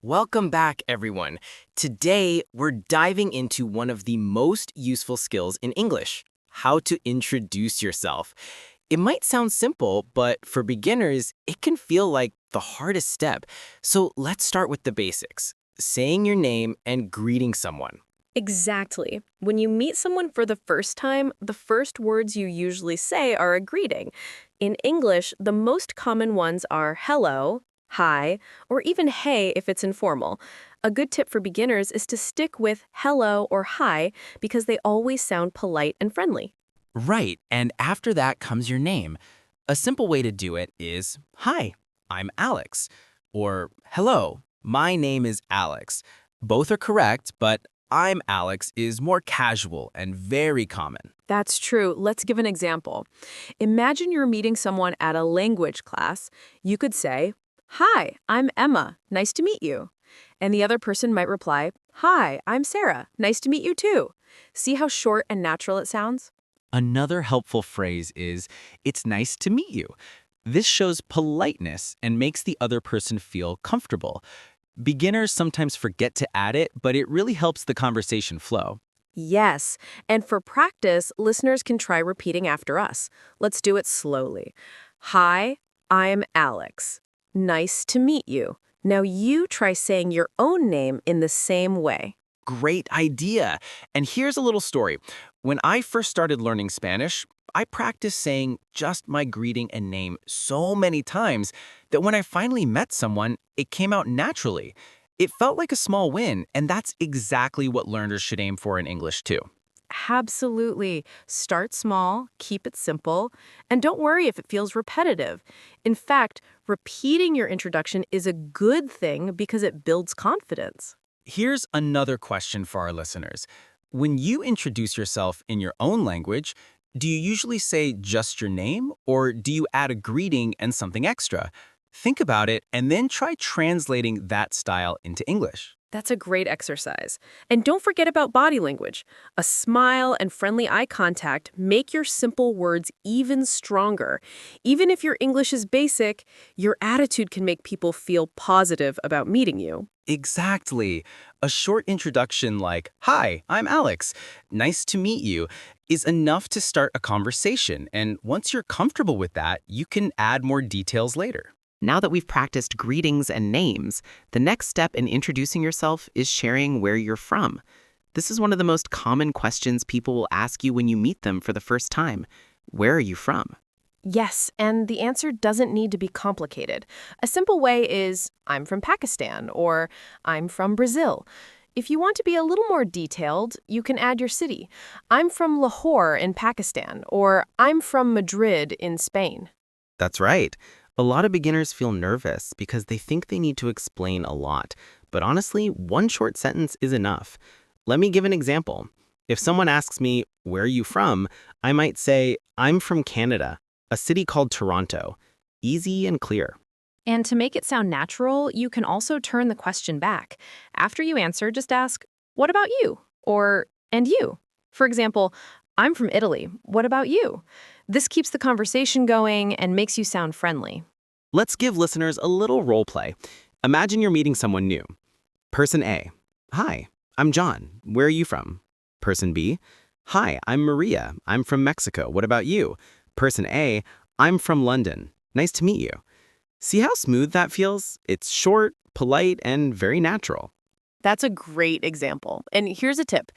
Welcome back, everyone. Today, we're diving into one of the most useful skills in English, how to introduce yourself. It might sound simple, but for beginners, it can feel like the hardest step. So let's start with the basics, saying your name and greeting someone. Exactly. When you meet someone for the first time, the first words you usually say are a greeting. In English, the most common ones are hello, hi, or even hey if it's informal. A good tip for beginners is to stick with hello or hi because they always sound polite and friendly. Right, and after that comes your name. A simple way to do it is, "Hi, I'm Alex," or "Hello, my name is Alex." Both are correct, but "I'm Alex" is more casual and very common. That's true. Let's give an example. Imagine you're meeting someone at a language class. You could say, "Hi, I'm Emma. Nice to meet you." And the other person might reply, "Hi, I'm Sarah. Nice to meet you too." See how short and natural it sounds? Another helpful phrase is, "It's nice to meet you." This shows politeness and makes the other person feel comfortable. Beginners sometimes forget to add it, but it really helps the conversation flow. Yes. And for practice, listeners can try repeating after us. Let's do it slowly. Hi, I'm Alex. Nice to meet you. Now you try saying your own name in the same way. Great idea. And here's a little story. When I first started learning Spanish, I practiced saying just my greeting and name so many times that when I finally met someone, it came out naturally. It felt like a small win, and that's exactly what learners should aim for in English too. Absolutely. Start small, keep it simple, and don't worry if it feels repetitive. In fact, repeating your introduction is a good thing because it builds confidence. Here's another question for our listeners. When you introduce yourself in your own language, do you usually say just your name, or do you add a greeting and something extra? Think about it and then try translating that style into English. That's a great exercise. And don't forget about body language. A smile and friendly eye contact make your simple words even stronger. Even if your English is basic, your attitude can make people feel positive about meeting you. Exactly. A short introduction like, "Hi, I'm Alex. Nice to meet you," is enough to start a conversation. And once you're comfortable with that, you can add more details later. Now that we've practiced greetings and names, the next step in introducing yourself is sharing where you're from. This is one of the most common questions people will ask you when you meet them for the first time. Where are you from? Yes, and the answer doesn't need to be complicated. A simple way is, I'm from Pakistan, or I'm from Brazil. If you want to be a little more detailed, you can add your city. I'm from Lahore in Pakistan, or I'm from Madrid in Spain. That's right. A lot of beginners feel nervous because they think they need to explain a lot. But honestly, one short sentence is enough. Let me give an example. If someone asks me, "Where are you from?" I might say, "I'm from Canada, a city called Toronto." Easy and clear. And to make it sound natural, you can also turn the question back. After you answer, just ask, "What about you?" Or, "And you?" For example, "I'm from Italy. What about you?" This keeps the conversation going and makes you sound friendly. Let's give listeners a little role play. Imagine you're meeting someone new. Person A: "Hi, I'm John. Where are you from?" Person B: "Hi, I'm Maria. I'm from Mexico. What about you?" Person A: "I'm from London. Nice to meet you." See how smooth that feels? It's short, polite, and very natural. That's a great example. And here's a tip.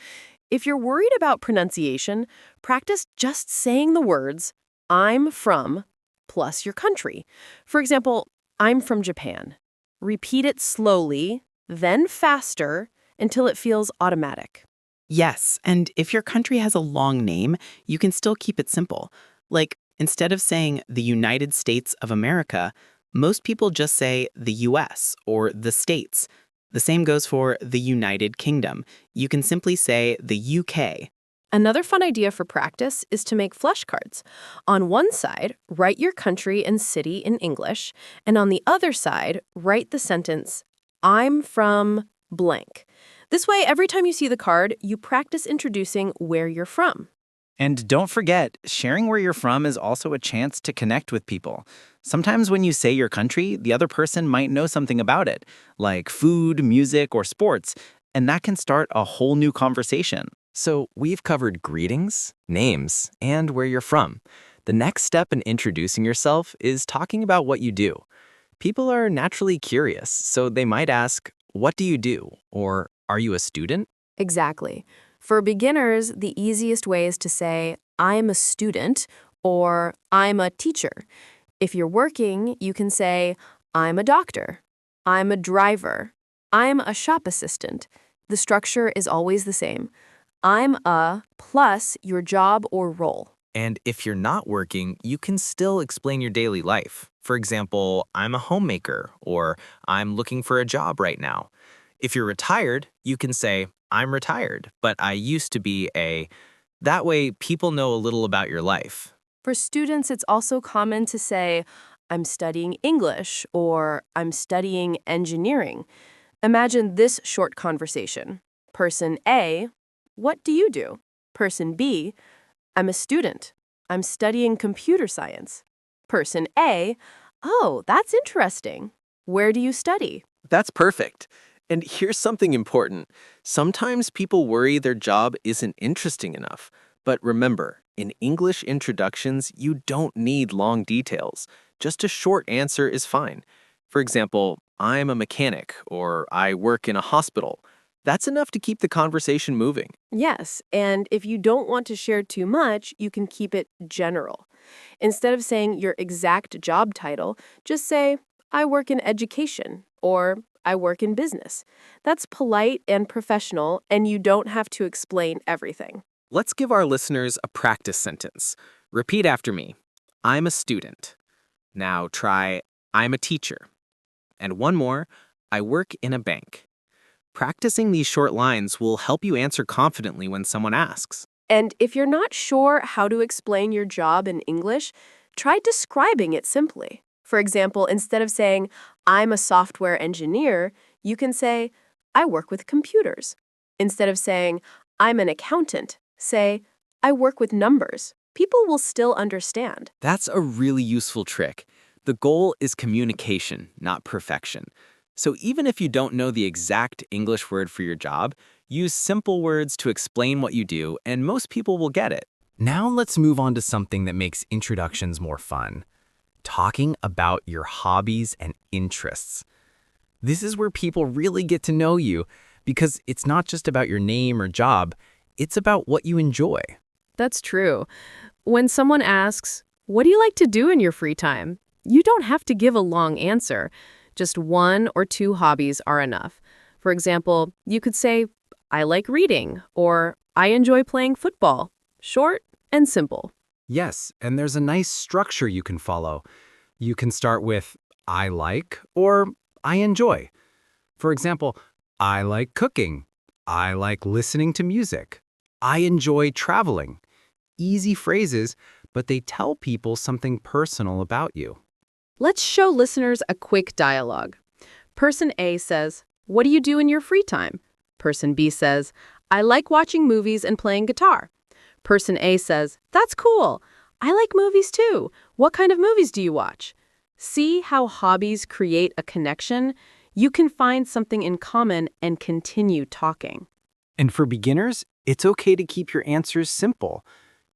If you're worried about pronunciation, practice just saying the words, "I'm from," plus your country. For example, "I'm from Japan." Repeat it slowly, then faster, until it feels automatic. Yes, and if your country has a long name, you can still keep it simple. Like, instead of saying the United States of America, most people just say the US or the States. The same goes for the United Kingdom. You can simply say the UK. Another fun idea for practice is to make flashcards. On one side, write your country and city in English, and on the other side, write the sentence, "I'm from blank." This way, every time you see the card, you practice introducing where you're from. And don't forget, sharing where you're from is also a chance to connect with people. Sometimes when you say your country, the other person might know something about it, like food, music, or sports, and that can start a whole new conversation. So we've covered greetings, names, and where you're from. The next step in introducing yourself is talking about what you do. People are naturally curious, so they might ask, "What do you do?" or "Are you a student?" Exactly. For beginners, the easiest way is to say, I'm a student or I'm a teacher. If you're working, you can say, I'm a doctor, I'm a driver, I'm a shop assistant. The structure is always the same. I'm a plus your job or role. And if you're not working, you can still explain your daily life. For example, "I'm a homemaker," or "I'm looking for a job right now." If you're retired, you can say, "I'm retired, but I used to be a..." That way, people know a little about your life. For students, it's also common to say, I'm studying English or I'm studying engineering. Imagine this short conversation. Person A, what do you do? Person B, I'm a student. I'm studying computer science. Person A, oh, that's interesting. Where do you study? That's perfect. And here's something important. Sometimes people worry their job isn't interesting enough. But remember, in English introductions, you don't need long details. Just a short answer is fine. For example, "I'm a mechanic," or "I work in a hospital." That's enough to keep the conversation moving. Yes, and if you don't want to share too much, you can keep it general. Instead of saying your exact job title, just say, I work in education or I work in business. That's polite and professional, and you don't have to explain everything. Let's give our listeners a practice sentence. Repeat after me. "I'm a student." Now try, "I'm a teacher." And one more, "I work in a bank." Practicing these short lines will help you answer confidently when someone asks. And if you're not sure how to explain your job in English, try describing it simply. For example, instead of saying, I'm a software engineer, you can say, I work with computers. Instead of saying, I'm an accountant, say, I work with numbers. People will still understand. That's a really useful trick. The goal is communication, not perfection. So even if you don't know the exact English word for your job, use simple words to explain what you do, and most people will get it. Now let's move on to something that makes introductions more fun. Talking about your hobbies and interests. This is where people really get to know you because it's not just about your name or job, it's about what you enjoy. That's true. When someone asks, what do you like to do in your free time? You don't have to give a long answer. Just one or two hobbies are enough. For example, you could say, I like reading, or I enjoy playing football. Short and simple. Yes, and there's a nice structure you can follow. You can start with "I like" or "I enjoy." For example, "I like cooking." "I like listening to music." "I enjoy traveling." Easy phrases, but they tell people something personal about you. Let's show listeners a quick dialogue. Person A says, what do you do in your free time? Person B says, I like watching movies and playing guitar. Person A says, that's cool. I like movies too. What kind of movies do you watch? See how hobbies create a connection? You can find something in common and continue talking. And for beginners, it's okay to keep your answers simple.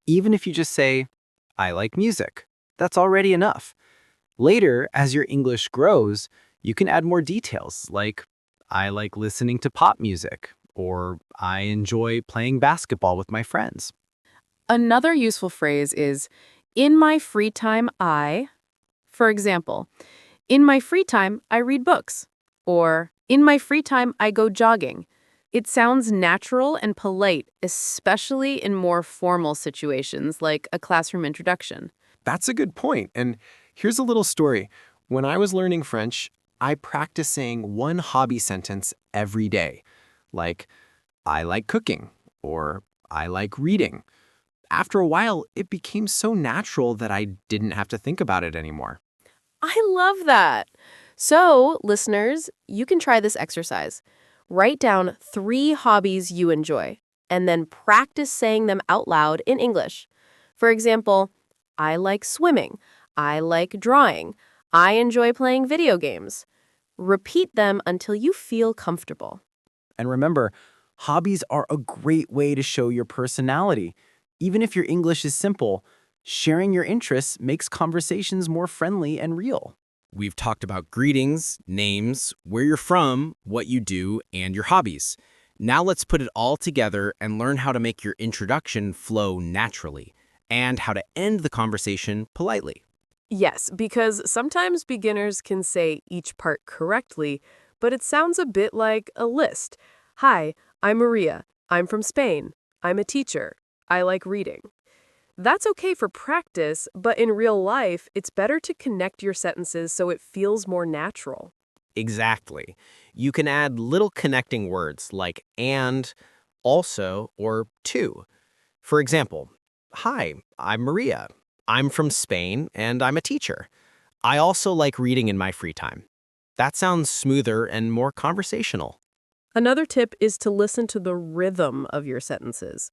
Even if you just say, "I like music." That's already enough. Later, as your English grows, you can add more details like, "I like listening to pop music," or "I enjoy playing basketball with my friends." Another useful phrase is, in my free time, For example, in my free time, I read books. Or, in my free time, I go jogging. It sounds natural and polite, especially in more formal situations like a classroom introduction. That's a good point. And here's a little story. When I was learning French, I practiced saying one hobby sentence every day, like, "I like cooking," or "I like reading." After a while, it became so natural that I didn't have to think about it anymore. I love that. So, listeners, you can try this exercise. Write down 3 hobbies you enjoy. and then practice saying them out loud in English. For example, I like swimming. I like drawing. I enjoy playing video games. Repeat them until you feel comfortable. And remember, hobbies are a great way to show your personality. Even if your English is simple, sharing your interests makes conversations more friendly and real. We've talked about greetings, names, where you're from, what you do, and your hobbies. Now let's put it all together and learn how to make your introduction flow naturally, and how to end the conversation politely. Yes, because sometimes beginners can say each part correctly, but it sounds a bit like a list. Hi, I'm Maria. I'm from Spain. I'm a teacher. I like reading. That's okay for practice, but in real life, it's better to connect your sentences so it feels more natural. Exactly. You can add little connecting words like and, also, or to. For example, hi, I'm Maria. I'm from Spain and I'm a teacher. I also like reading in my free time. That sounds smoother and more conversational. Another tip is to listen to the rhythm of your sentences.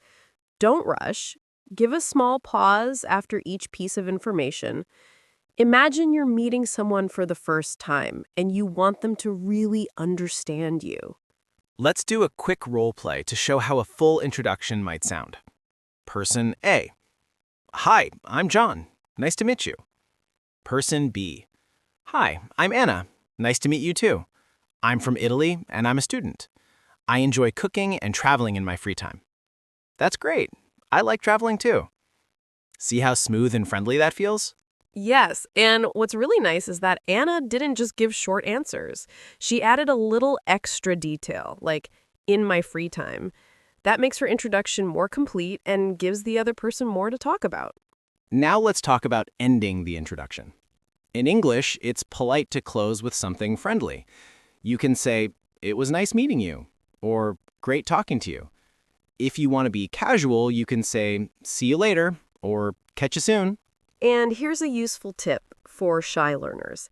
Don't rush. Give a small pause after each piece of information. Imagine you're meeting someone for the first time and you want them to really understand you. Let's do a quick role play to show how a full introduction might sound. Person A. Hi, I'm John. Nice to meet you. Person B. Hi, I'm Anna. Nice to meet you too. I'm from Italy and I'm a student. I enjoy cooking and traveling in my free time. That's great. I like traveling too. See how smooth and friendly that feels? Yes, and what's really nice is that Anna didn't just give short answers. She added a little extra detail, like in my free time. That makes her introduction more complete and gives the other person more to talk about. Now let's talk about ending the introduction. In English, it's polite to close with something friendly. You can say, "It was nice meeting you," or "Great talking to you." If you want to be casual, you can say, "See you later," or "Catch you soon." And here's a useful tip for shy learners.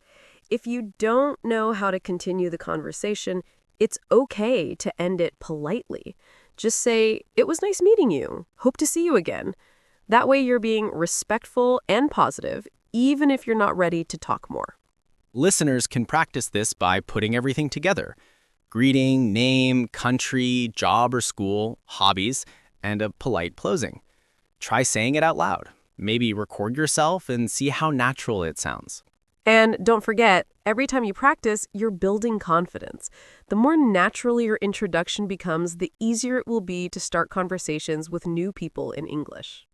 If you don't know how to continue the conversation, it's okay to end it politely. Just say, "It was nice meeting you. Hope to see you again." That way you're being respectful and positive, even if you're not ready to talk more. Listeners can practice this by putting everything together: greeting, name, country, job or school, hobbies, and a polite closing. Try saying it out loud. Maybe record yourself and see how natural it sounds. And don't forget, every time you practice, you're building confidence. The more natural your introduction becomes, the easier it will be to start conversations with new people in English.